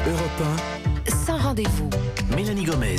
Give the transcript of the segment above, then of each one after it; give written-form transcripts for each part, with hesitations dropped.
Europe Sans rendez-vous. 1, Mélanie Gomez.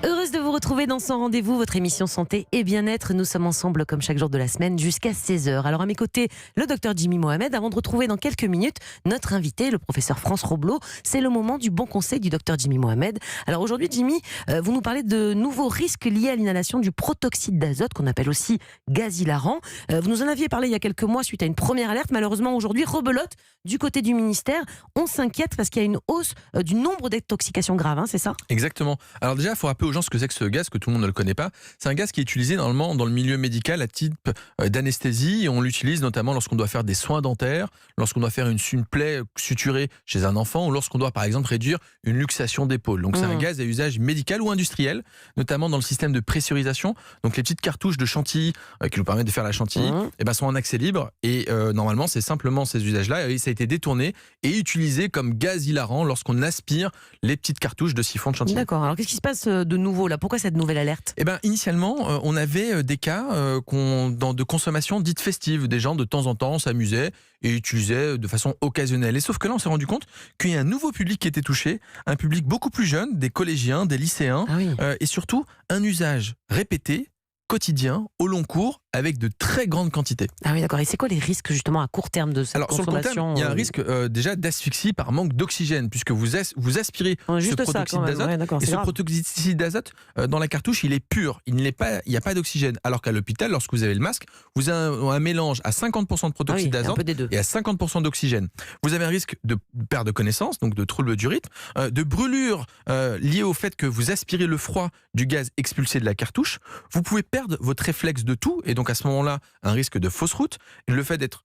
Heureuse de vous retrouver dans Sans Rendez-vous, votre émission santé et bien-être. Nous sommes ensemble comme chaque jour de la semaine jusqu'à 16h. Alors à mes côtés, le docteur Jimmy Mohamed. Avant de retrouver dans quelques minutes notre invité, le professeur France Robleau. C'est le moment du bon conseil du docteur Jimmy Mohamed. Alors aujourd'hui, Jimmy, vous nous parlez de nouveaux risques liés à l'inhalation du protoxyde d'azote, qu'on appelle aussi gaz hilarant. Vous nous en aviez parlé il y a quelques mois suite à une première alerte. Malheureusement, aujourd'hui, rebelote du côté du ministère. On s'inquiète parce qu'il y a une hausse du nombre d'intoxications graves, c'est ça ? Exactement. Alors déjà, il faut rappeler aux gens ce que c'est que ce gaz, que tout le monde ne le connaît pas. C'est un gaz qui est utilisé normalement dans le milieu médical à type d'anesthésie. Et on l'utilise notamment lorsqu'on doit faire des soins dentaires, lorsqu'on doit faire une plaie suturée chez un enfant ou lorsqu'on doit par exemple réduire une luxation d'épaule. Donc c'est un gaz à usage médical ou industriel, notamment dans le système de pressurisation. Donc les petites cartouches de chantilly qui nous permettent de faire la chantilly sont en accès libre. Et normalement, c'est simplement ces usages-là. Et ça a été détourné et utilisé comme gaz hilarant lorsqu'on aspire les petites cartouches de siphon de chantilly. D'accord. Alors qu'est-ce qui se passe de nouveau là ? Pourquoi cette nouvelle alerte ? Initialement, on avait des cas de consommation dite festive. Des gens, de temps en temps, s'amusaient et utilisaient de façon occasionnelle. Et sauf que là, on s'est rendu compte qu'il y a un nouveau public qui était touché, un public beaucoup plus jeune, des collégiens, des lycéens, et surtout un usage répété, quotidien, au long cours, avec de très grandes quantités. Ah oui, d'accord. Et c'est quoi les risques justement à court terme de cette consommation ? Sur le court terme, il y a un risque déjà d'asphyxie par manque d'oxygène, puisque vous aspirez ce protoxyde d'azote. Et ce protoxyde d'azote, dans la cartouche, il est pur. Il n'y a pas d'oxygène. Alors qu'à l'hôpital, lorsque vous avez le masque, vous avez un mélange à 50% de protoxyde d'azote et à 50% d'oxygène. Vous avez un risque de perte de connaissance, donc de troubles du rythme, de brûlure liée au fait que vous aspirez le froid du gaz expulsé de la cartouche. Vous pouvez perdre votre réflexe de tout, et donc à ce moment-là, un risque de fausse route, le fait d'être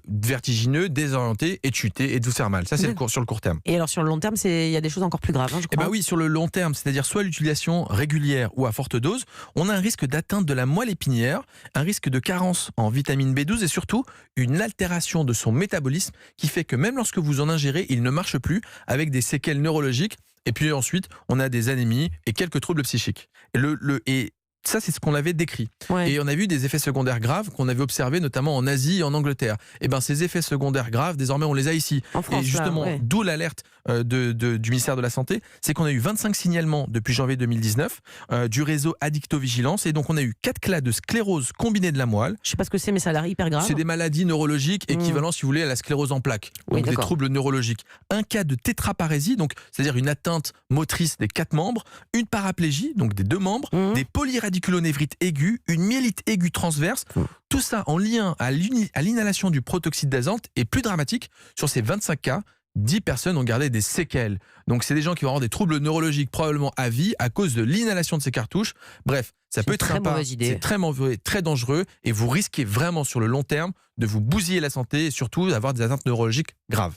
vertigineux, désorienté et de chuter et de vous faire mal. Ça, c'est sur le court terme. Et alors sur le long terme, il y a des choses encore plus graves, je crois. Oui, sur le long terme, c'est-à-dire soit l'utilisation régulière ou à forte dose, on a un risque d'atteinte de la moelle épinière, un risque de carence en vitamine B12 et surtout une altération de son métabolisme qui fait que même lorsque vous en ingérez, il ne marche plus, avec des séquelles neurologiques. Et puis ensuite, on a des anémies et quelques troubles psychiques. Et ça, c'est ce qu'on avait décrit. Et on a vu des effets secondaires graves qu'on avait observés notamment en Asie et en Angleterre. Et ces effets secondaires graves, désormais, on les a ici. En France, et justement, d'où l'alerte du ministère de la Santé, c'est qu'on a eu 25 signalements depuis janvier 2019 du réseau Addictovigilance. Et donc, on a eu 4 cas de sclérose combinée de la moelle. Je ne sais pas ce que c'est, mais ça a l'air hyper grave. C'est des maladies neurologiques équivalentes, si vous voulez, à la sclérose en plaques. Donc, des troubles neurologiques. Un cas de tétraparésie, donc c'est-à-dire une atteinte motrice des 4 membres. Une paraplégie, donc des 2 membres. Des polyradiculonévrites aiguës, une myélite aiguë transverse. Tout ça en lien à l'inhalation du protoxyde d'azote. Et plus dramatique, sur ces 25 cas, 10 personnes ont gardé des séquelles. Donc c'est des gens qui vont avoir des troubles neurologiques probablement à vie à cause de l'inhalation de ces cartouches. Bref, ça peut être sympa, c'est très mauvais, très dangereux, et vous risquez vraiment sur le long terme de vous bousiller la santé et surtout d'avoir des atteintes neurologiques graves.